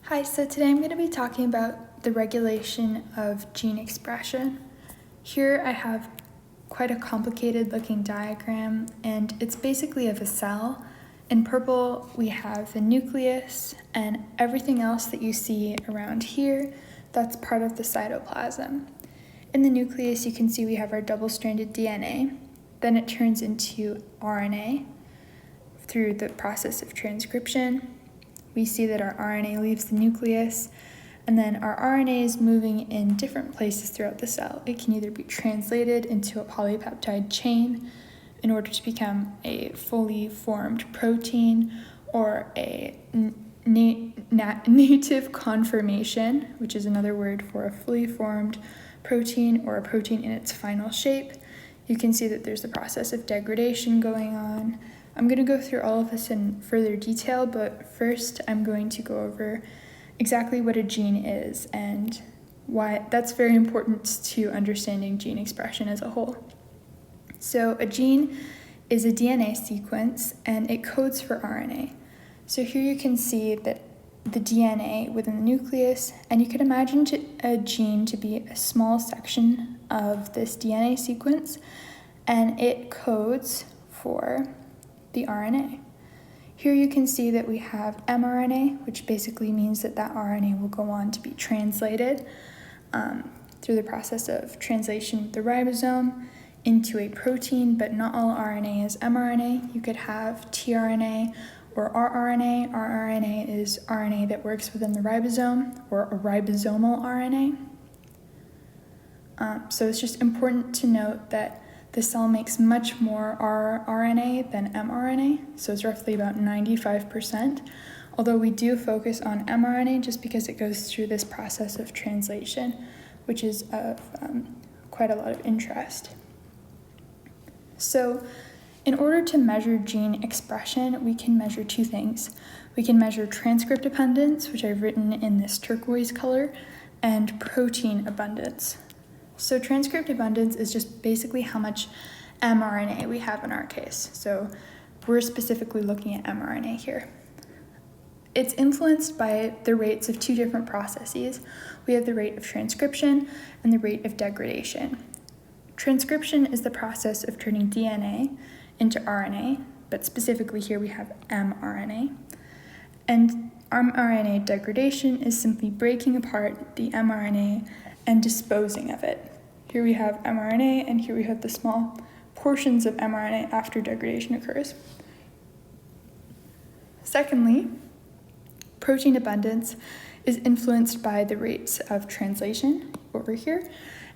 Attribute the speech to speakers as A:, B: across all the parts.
A: Hi, so today I'm going to be talking about the regulation of gene expression. Here I have quite a complicated looking diagram, and it's basically of a cell. In purple we have the nucleus, and everything else that you see around here, that's part of the cytoplasm. In the nucleus you can see we have our double-stranded DNA, then it turns into RNA through the process of transcription. We see that our RNA leaves the nucleus, and then our RNA is moving in different places throughout the cell. It can either be translated into a polypeptide chain in order to become a fully formed protein, or a native conformation, which is another word for a fully formed protein or a protein in its final shape. You can see that there's the process of degradation going on. I'm going to go through all of this in further detail, but first I'm going to go over exactly what a gene is and why that's very important to understanding gene expression as a whole. So a gene is a DNA sequence, and it codes for RNA. So here you can see that the DNA within the nucleus, and you can imagine a gene to be a small section of this DNA sequence, and it codes for the RNA. Here you can see that we have mRNA, which basically means that RNA will go on to be translated through the process of translation with the ribosome into a protein, but not all RNA is mRNA. You could have tRNA or rRNA. rRNA is RNA that works within the ribosome, or a ribosomal RNA. So it's just important to note that the cell makes much more rRNA than mRNA, so it's roughly about 95%, although we do focus on mRNA just because it goes through this process of translation, which is of quite a lot of interest. So in order to measure gene expression, we can measure two things. We can measure transcript abundance, which I've written in this turquoise color, and protein abundance. So transcript abundance is just basically how much mRNA we have in our case. So we're specifically looking at mRNA here. It's influenced by the rates of two different processes. We have the rate of transcription and the rate of degradation. Transcription is the process of turning DNA into RNA, but specifically here we have mRNA. And mRNA degradation is simply breaking apart the mRNA and disposing of it. Here we have mRNA, and here we have the small portions of mRNA after degradation occurs. Secondly, protein abundance is influenced by the rates of translation over here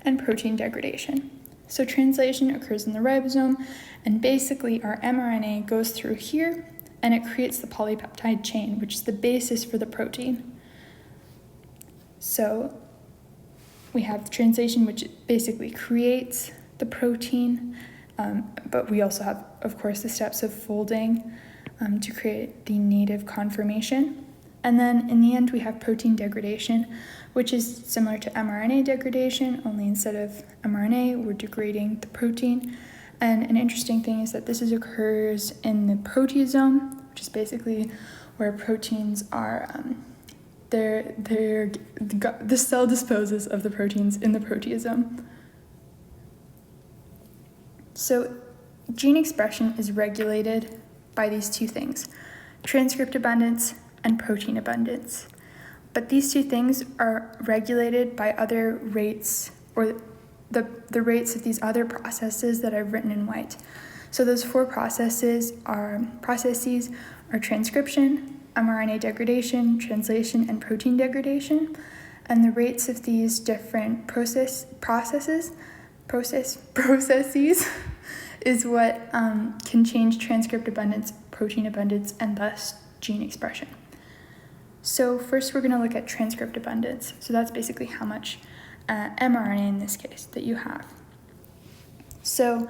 A: and protein degradation. So translation occurs in the ribosome, and basically our mRNA goes through here and it creates the polypeptide chain, which is the basis for the protein. So we have translation, which basically creates the protein, but we also have, of course, the steps of folding to create the native conformation. And then in the end, we have protein degradation, which is similar to mRNA degradation, only instead of mRNA, we're degrading the protein. And an interesting thing is that this occurs in the proteasome, which is basically where proteins are the cell disposes of the proteins in the proteasome. So gene expression is regulated by these two things, transcript abundance and protein abundance. But these two things are regulated by other rates, or the rates of these other processes that I've written in white. So those four processes are transcription, mRNA degradation, translation, and protein degradation. And the rates of these different processes is what can change transcript abundance, protein abundance, and thus gene expression. So first we're going to look at transcript abundance. So that's basically how much mRNA in this case that you have. So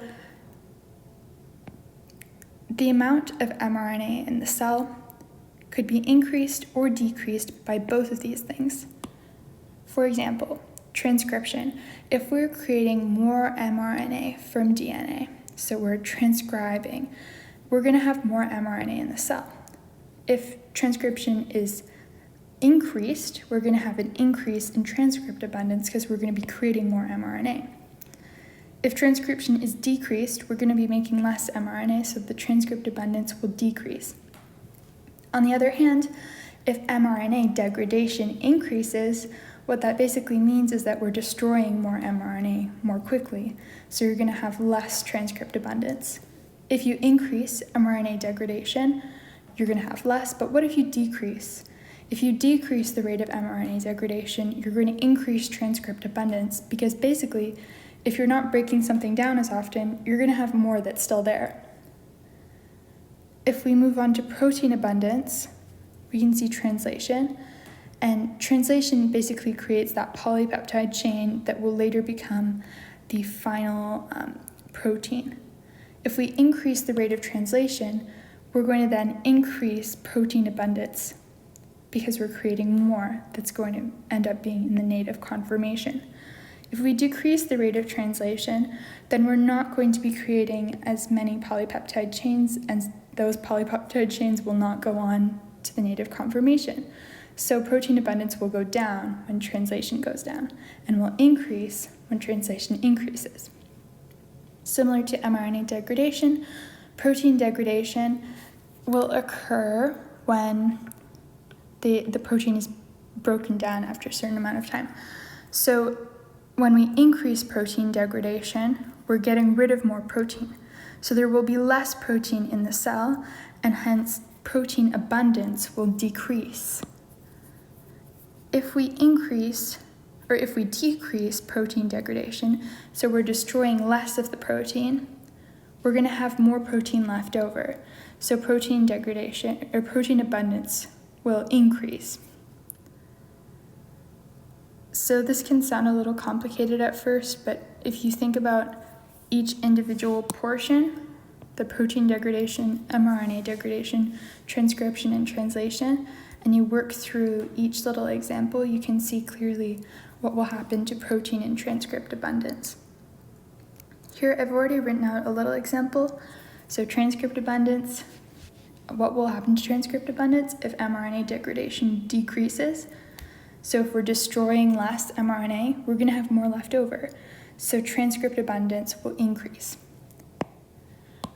A: the amount of mRNA in the cell could be increased or decreased by both of these things. For example, transcription. If we're creating more mRNA from DNA, so we're transcribing, we're going to have more mRNA in the cell. If transcription is increased, we're going to have an increase in transcript abundance because we're going to be creating more mRNA. If transcription is decreased, we're going to be making less mRNA, so the transcript abundance will decrease. On the other hand, if mRNA degradation increases, what that basically means is that we're destroying more mRNA more quickly, so you're going to have less transcript abundance. If you increase mRNA degradation, you're going to have less, but what if you decrease? If you decrease the rate of mRNA degradation, you're going to increase transcript abundance, because basically, if you're not breaking something down as often, you're going to have more that's still there. If we move on to protein abundance, we can see translation. And translation basically creates that polypeptide chain that will later become the final protein. If we increase the rate of translation, we're going to then increase protein abundance because we're creating more that's going to end up being in the native conformation. If we decrease the rate of translation, then we're not going to be creating as many polypeptide chains, and those polypeptide chains will not go on to the native conformation. So protein abundance will go down when translation goes down, and will increase when translation increases. Similar to mRNA degradation, protein degradation will occur when the protein is broken down after a certain amount of time. So when we increase protein degradation, we're getting rid of more protein. So there will be less protein in the cell, and hence protein abundance will decrease. If we decrease protein degradation, so we're destroying less of the protein, we're going to have more protein left over. So protein degradation or protein abundance will increase. So this can sound a little complicated at first, but if you think about each individual portion, the protein degradation, mRNA degradation, transcription, and translation, and you work through each little example, you can see clearly what will happen to protein and transcript abundance. Here I've already written out a little example. So transcript abundance, what will happen to transcript abundance if mRNA degradation decreases? So if we're destroying less mRNA, we're going to have more left over. So transcript abundance will increase.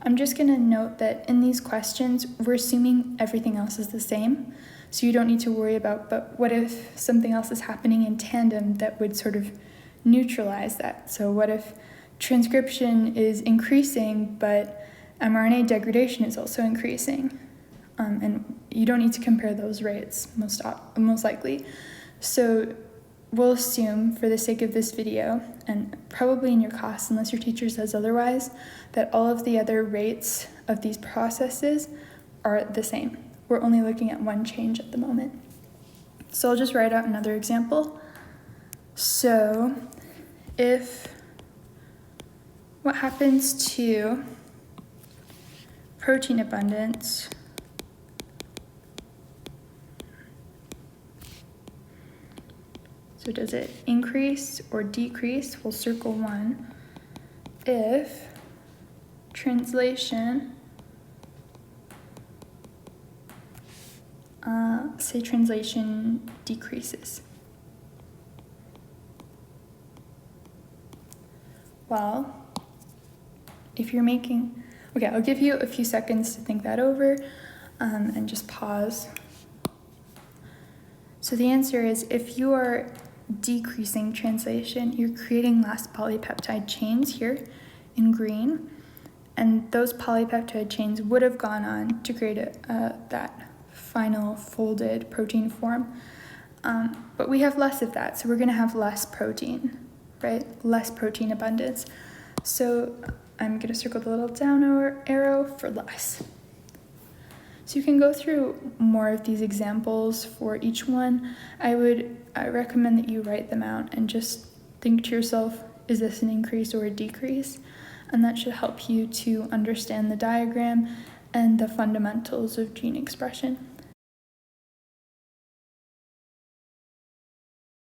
A: I'm just going to note that in these questions, we're assuming everything else is the same. So you don't need to worry about, but what if something else is happening in tandem that would sort of neutralize that? So what if transcription is increasing, but mRNA degradation is also increasing? And you don't need to compare those rates, most likely. So we'll assume, for the sake of this video, and probably in your class, unless your teacher says otherwise, that all of the other rates of these processes are the same. We're only looking at one change at the moment. So I'll just write out another example. So what happens to protein abundance so does it increase or decrease? We'll circle 1. If translation, say translation decreases. Well, if you're making, okay, I'll give you a few seconds to think that over and just pause. So the answer is, if you are decreasing translation, you're creating less polypeptide chains here in green, and those polypeptide chains would have gone on to create that final folded protein form. But we have less of that, so we're going to have less protein, right? Less protein abundance. So I'm going to circle the little down arrow for less. So you can go through more of these examples for each one. I recommend that you write them out and just think to yourself, is this an increase or a decrease? And that should help you to understand the diagram and the fundamentals of gene expression.